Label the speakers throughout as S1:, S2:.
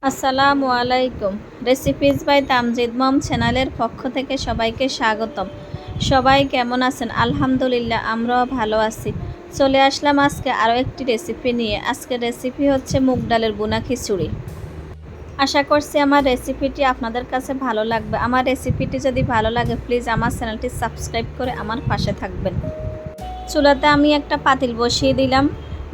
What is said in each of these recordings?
S1: আসসালামু আলাইকুম। Recipes by Tamjid মম চ্যানেলের পক্ষ থেকে সবাইকে স্বাগতম। সবাই কেমন আছেন? আলহামদুলিল্লাহ, আমরাও ভালো আছি। চলে আসলাম আজকে আরও একটি রেসিপি নিয়ে। আজকের রেসিপি হচ্ছে মুগ ডালের বুনা খিচুড়ি। আশা করছি আমার রেসিপিটি আপনাদের কাছে ভালো লাগবে। আমার রেসিপিটি যদি ভালো লাগে প্লিজ আমার চ্যানেলটি সাবস্ক্রাইব করে আমার পাশে থাকবেন। চুলাতে আমি একটা পাতিল বসিয়ে দিলাম,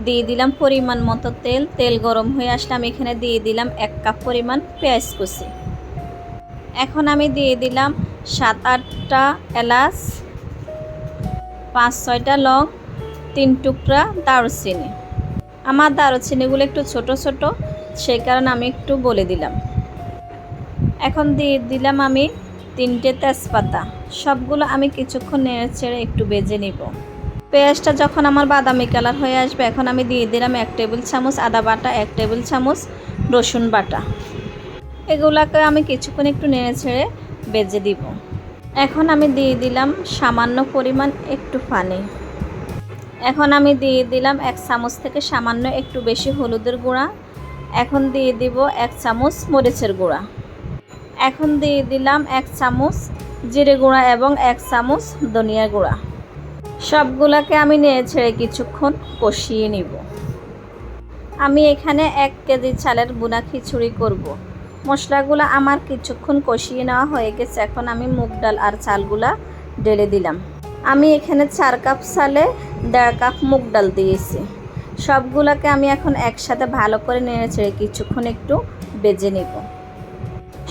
S1: দিয়ে দিলাম পরিমাণ মতো তেল। তেল গরম হয়ে আসলে আমি এখানে দিয়ে দিলাম 1 কাপ পরিমাণ পেঁয়াজ কুচি। এখন আমি দিয়ে দিলাম 7-8টা এলাচ, 5-6টা লং, 3 টুকরা দারুচিনি। আমার দারুচিনিগুলো একটু ছোট ছোট, সেই কারণে আমি একটু বলে দিলাম। এখন দিয়ে দিলাম আমি 3টে তেজপাতা। সবগুলো আমি কিছুক্ষণ নেড়ে চেড়ে একটু ভেজে নিব। পেঁয়াজটা যখন আমার বাদামি কালার হয়ে আসবে, এখন আমি দিয়ে দিলাম 1 টেবিল চামচ আদা বাটা, 1 টেবিল চামচ রসুন বাটা। এগুলাকে আমি কিছুক্ষণ একটু নেড়ে ছেড়ে ভেজে দিব। এখন আমি দিয়ে দিলাম সামান্য পরিমাণ একটু পানি। এখন আমি দিয়ে দিলাম 1 চামচ থেকে সামান্য একটু বেশি হলুদের গুঁড়া। এখন দিয়ে দিব 1 চামচ মরিচের গুঁড়া। এখন দিয়ে দিলাম 1 চামচ জিরে গুঁড়া এবং 1 চামচ ধনিয়া গুঁড়া। সবগুলোকে আমি নেড়ে ছেড়ে কিছুক্ষণ কষিয়ে নিব। আমি এখানে 1 কেজি চালের বুনা খিচুড়ি করব। মশলাগুলো আমার কিছুক্ষণ কষিয়ে নেওয়া হয়ে গেছে। এখন আমি মুগ ডাল আর চালগুলা ঢেলে দিলাম। আমি এখানে 4 কাপ চালে 1.5 কাপ মুগ ডাল দিয়েছি। সবগুলোকে আমি এখন একসাথে ভালো করে নেড়ে ছেড়ে কিছুক্ষণ একটু ভেজে নিব।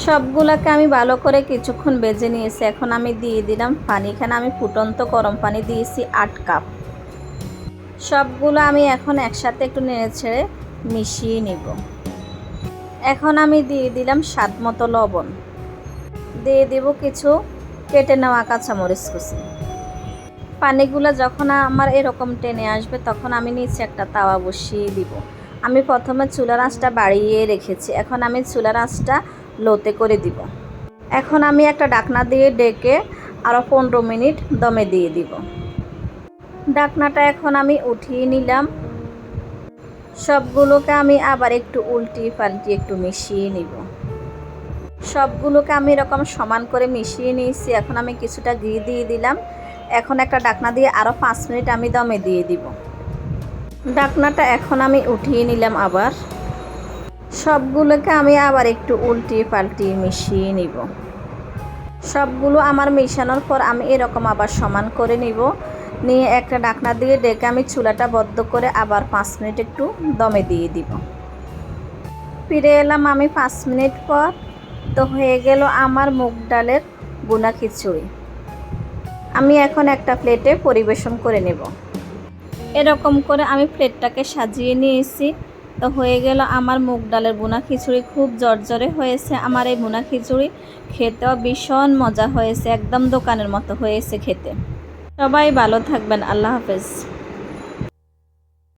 S1: সবগুলোকে আমি ভালো করে কিছুক্ষণ ভেজে নিয়েছি। এখন আমি দিয়ে দিলাম পানি। এখানে আমি ফুটন্ত গরম পানি দিয়েছি 8 কাপ। সবগুলো আমি এখন একসাথে একটু নেড়ে ছেড়ে মিশিয়ে নিব। এখন আমি দিয়ে দিলাম স্বাদ মতো লবণ, দিয়ে দেব কিছু কেটে নেওয়া কাঁচামরিচ কুচি। পানিগুলো যখন আমার এরকম টেনে আসবে তখন আমি নিচে একটা তাওয়া বসিয়ে দিব। আমি প্রথমে চুলার আঁচটা বাড়িয়ে রেখেছি, এখন আমি চুলার আঁচটা লোতে করে দিব। এখন আমি একটা ঢাকনা দিয়ে ডেকে আরও 15 মিনিট দমে দিয়ে দিব। ঢাকনাটা এখন আমি উঠিয়ে নিলাম। সবগুলোকে আমি আবার একটু উল্টিয়ে পাল্টিয়ে একটু মিশিয়ে নিব। সবগুলোকে আমি এরকম সমান করে মিশিয়ে নিয়েছি। এখন আমি কিছুটা ঘি দিয়ে দিলাম। এখন একটা ঢাকনা দিয়ে আরও 5 মিনিট আমি দমে দিয়ে দিব। ঢাকনাটা এখন আমি উঠিয়ে নিলাম। আবার সবগুলোকে আমি আবার একটু উল্টিয়ে পাল্টিয়ে মিশিয়ে নিব। সবগুলো আমার মেশানোর পর আমি এরকম আবার সমান করে নিব। নিয়ে একটা ঢাকনা দিয়ে ডেকে আমি চুলাটা বন্ধ করে আবার 5 মিনিট একটু দমে দিয়ে দিব। ফিরে এলাম আমি 5 মিনিট পর। তো হয়ে গেল আমার মুগ ডালের বুনা খিচুড়ি। আমি এখন একটা প্লেটে পরিবেশন করে নেব। এরকম করে আমি প্লেটটাকে সাজিয়ে নিয়েছি। তো হয়ে গেল আমার মুগ ডালের বুনা খিচুড়ি। খুব জর্জরে হয়েছে আমার এই বুনা খিচুড়ি। খেতেও ভীষণ মজা হয়েছে, একদম দোকানের মতো হয়েছে খেতে। সবাই ভালো থাকবেন। আল্লাহ হাফেজ।